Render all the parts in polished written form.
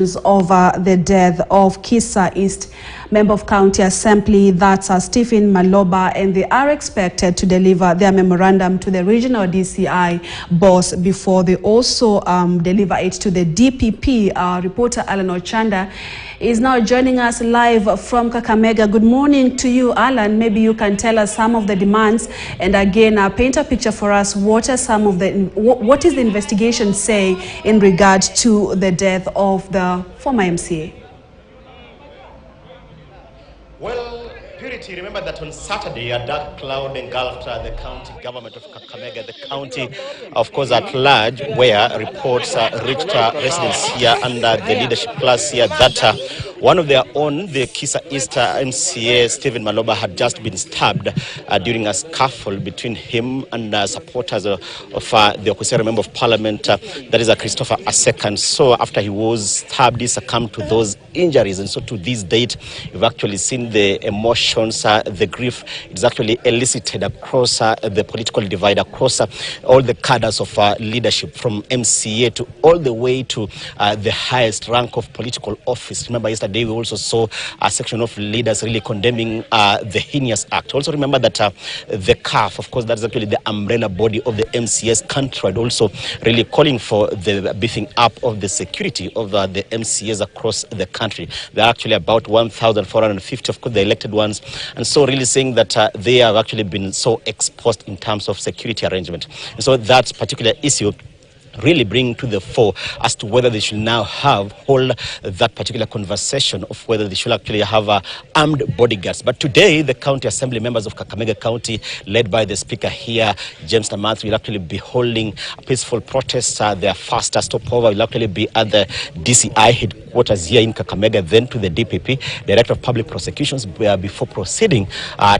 over the death of KisaE Member of County Assembly, that's Stephen Maloba, and they are expected to deliver their memorandum to the regional DCI boss before they also deliver it to the DPP. Our reporter Alan Ochanda is now joining us live from Kakamega. Good morning to you, Alan. Maybe you can tell us some of the demands, and again paint a picture for us. What is the investigation say in regard to the death of the former MCA? Well, Purity, remember that on Saturday, a dark cloud engulfed the county government of Kakamega, the county, of course, at large, where reports reached residents here under the leadership class here that one of their own, the Kisa.E MCA, Stephen Maloba, had just been stabbed during a scuffle between him and supporters of the Okusera Member of Parliament, that is Christopher Assekan. So after he was stabbed, he succumbed to those injuries. And so to this date, we've actually seen the emotions, the grief. It's actually elicited across the political divide, across all the cadres of leadership, from MCA to all the way to the highest rank of political office. Remember, yesterday we also saw a section of leaders really condemning the heinous act. Also remember that the CAF, of course, that is actually the umbrella body of the MCA's countrywide, also really calling for the beefing up of the security of the MCAs across the country. There are actually about 1,450, of course, the elected ones, and so really saying that they have actually been so exposed in terms of security arrangement. And so that particular issue really bring to the fore as to whether they should now hold that particular conversation of whether they should actually have armed bodyguards. But today, the county assembly members of Kakamega County, led by the speaker here, James Namath, will actually be holding a peaceful protest. Their first stopover will actually be at the DCI headquarters here in Kakamega, then to the DPP, Director of Public Prosecutions, before proceeding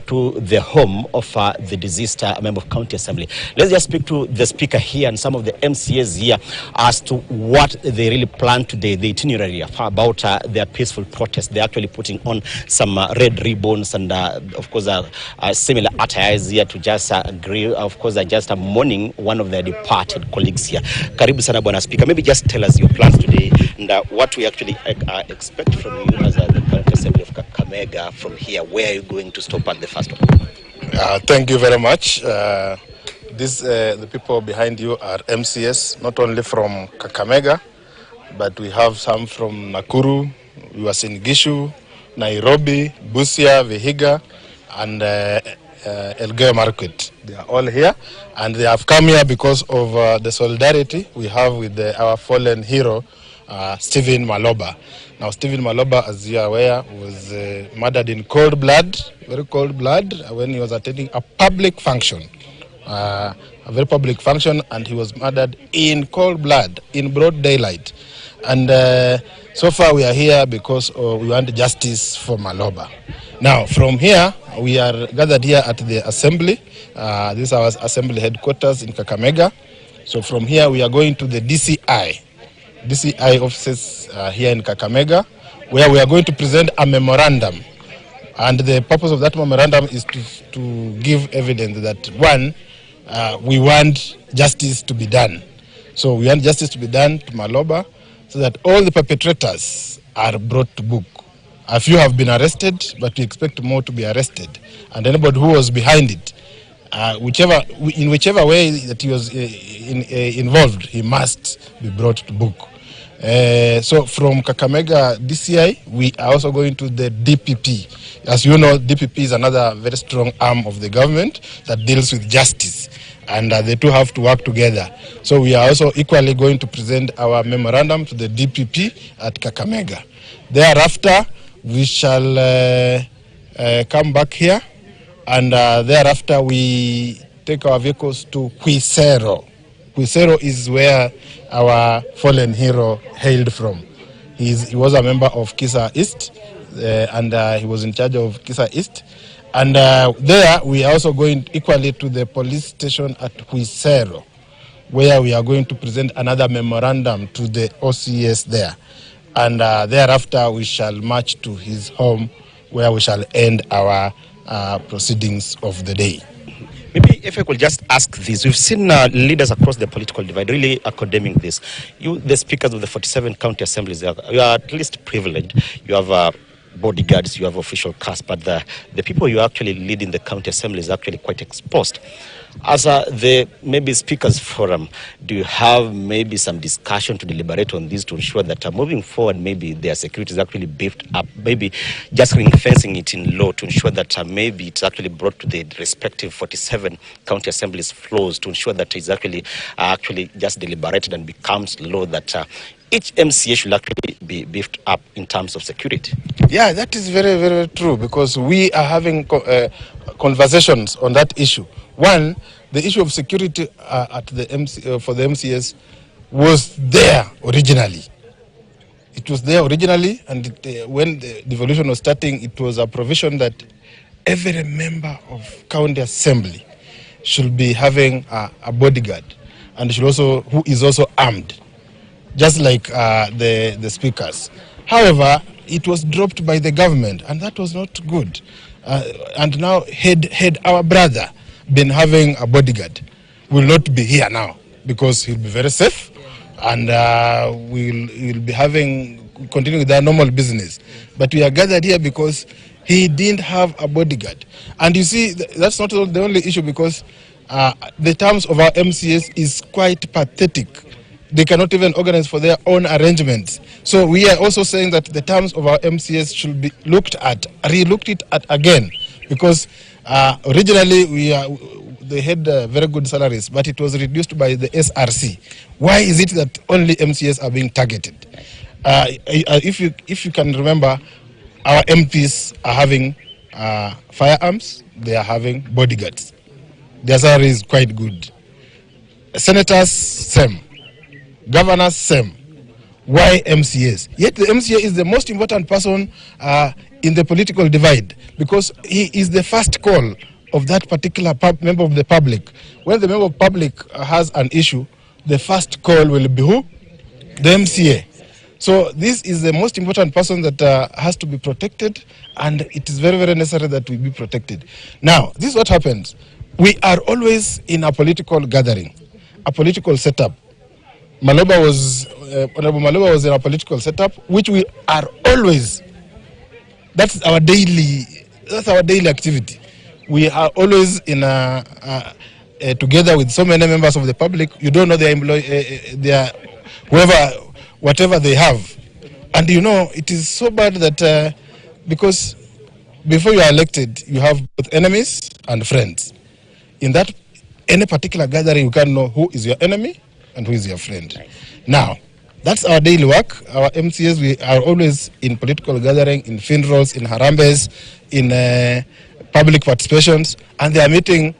to the home of the deceased member of county assembly. Let's just speak to the speaker here and some of the MCAs here as to what they really plan today, the itinerary about their peaceful protest. They're actually putting on some red ribbons and of course similar attires here to just agree, of course, just mourning one of their departed colleagues here. Karibu sana Bwana Speaker. Maybe just tell us your plans today and what we actually expect from you as the County Assembly of Kakamega from here. Where are you going to stop at the first one? Thank you very much. The people behind you are MCS, not only from Kakamega, but we have some from Nakuru, Uasin Gishu, Nairobi, Busia, Vihiga, and Elgeyo Marakwet. They are all here, and they have come here because of the solidarity we have with our fallen hero, Stephen Maloba. Now, Stephen Maloba, as you are aware, was murdered in cold blood, very cold blood, when he was attending a public function. A very public function, and he was murdered in cold blood, in broad daylight. And so far we are here because we want justice for Maloba. Now, from here, we are gathered here at the assembly. This is our assembly headquarters in Kakamega. So from here, we are going to the DCI offices here in Kakamega, where we are going to present a memorandum. And the purpose of that memorandum is to give evidence that, one, we want justice to be done. So we want justice to be done to Maloba so that all the perpetrators are brought to book. A few have been arrested, but we expect more to be arrested. And anybody who was behind it, in whichever way that he was involved, he must be brought to book. So from Kakamega DCI, we are also going to the DPP. As you know, DPP is another very strong arm of the government that deals with justice, and the two have to work together. So we are also equally going to present our memorandum to the DPP at Kakamega. Thereafter, we shall come back here, and thereafter we take our vehicles to Quisero. Quisero is where our fallen hero hailed from. He was a member of KisaE, and he was in charge of KisaE. And there we are also going equally to the police station at Quisero, where we are going to present another memorandum to the OCS there. And thereafter we shall march to his home, where we shall end our proceedings of the day. Maybe if I could just ask this, we've seen leaders across the political divide really condemning this. You, the speakers of the 47 county assemblies, you are at least privileged. You have bodyguards, you have official cast, but the people you actually lead in the county assembly is actually quite exposed. As the maybe speakers forum, do you have maybe some discussion to deliberate on this to ensure that moving forward, maybe their security is actually beefed up, maybe just ring-fencing it in law to ensure that maybe it's actually brought to the respective 47 county assemblies floors to ensure that it's actually just deliberated and becomes law that each MCA should actually be beefed up in terms of security? Yeah, that is very, very true, because we are having conversations on that issue. One, the issue of security at the for the MCS was there originally. It was there originally, and when the devolution was starting, it was a provision that every member of county assembly should be having a bodyguard, and should also, who is also armed, just like the speakers. However, it was dropped by the government, and that was not good. And now, had our brother been having a bodyguard, will not be here now, because he'll be very safe, and we'll be continuing with our normal business. But we are gathered here because he didn't have a bodyguard. And you see, that's not the only issue, because the terms of our MCS is quite pathetic. They cannot even organize for their own arrangements. So we are also saying that the terms of our MCS should be looked at again, because originally they had very good salaries, but it was reduced by the SRC. Why is it that only MCS are being targeted? If you can remember, our MPs are having firearms, they are having bodyguards. Their salary is quite good. Senators, same. Governors, same. Why MCAs? Yet the MCA is the most important person in the political divide, because he is the first call of that particular member of the public. When the member of the public has an issue, the first call will be who? The MCA. So this is the most important person that has to be protected, and it is very, very necessary that we be protected. Now, this is what happens. We are always in a political gathering, a political setup. Honorable Maloba was in a political setup, which we are always. That's our daily activity. We are always in together with so many members of the public. You don't know their whatever they have, and you know it is so bad that because before you are elected, you have both enemies and friends. In that any particular gathering, you can know who is your enemy and who is your friend. Nice. Now, that's our daily work. Our MCAs, we are always in political gathering, in funerals, in harambes, in public participations, and they are meeting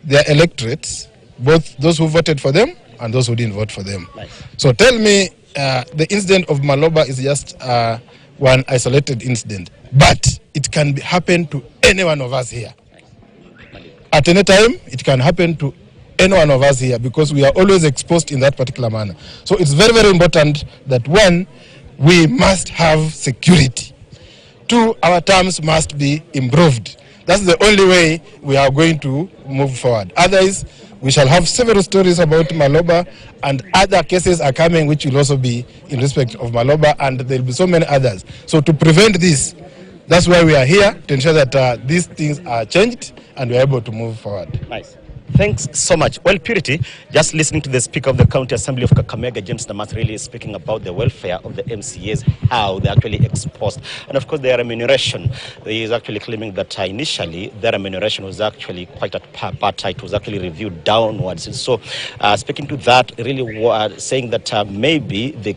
their electorates, both those who voted for them and those who didn't vote for them. Nice. So tell me, the incident of Maloba is just one isolated incident, but it can happen to any one of us here. At any time, it can happen to any one of us here, because we are always exposed in that particular manner. So it's very, very important that, one, we must have security. Two, our terms must be improved. That's the only way we are going to move forward. Otherwise, we shall have several stories about Maloba, and other cases are coming which will also be in respect of Maloba, and there will be so many others. So to prevent this, that's why we are here, to ensure that these things are changed and we are able to move forward. Nice. Thanks so much. Well, Purity, just listening to the Speaker of the County Assembly of Kakamega, James Namath, really speaking about the welfare of the MCAs, how they're actually exposed, and of course their remuneration. He is actually claiming that initially their remuneration was actually quite at par. It was actually reviewed downwards. And so, speaking to that, really saying that maybe the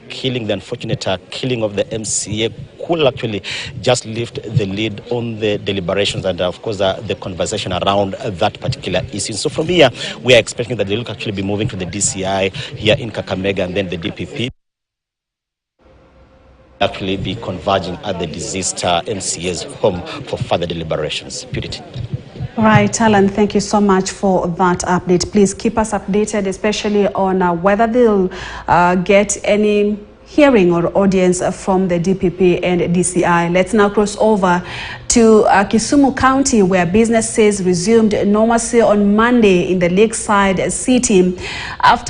unfortunate killing of the MCA could actually just lift the lead on the deliberations and, of course, the conversation around that particular issue. So from here, we are expecting that they will actually be moving to the DCI here in Kakamega, and then the DPP actually be converging at the deceased MCA's home for further deliberations. Purity. Right, Alan, thank you so much for that update. Please keep us updated, especially on whether they'll get any hearing or audience from the DPP and DCI. Let's now cross over to Kisumu County, where businesses resumed normalcy on Monday in the lakeside city after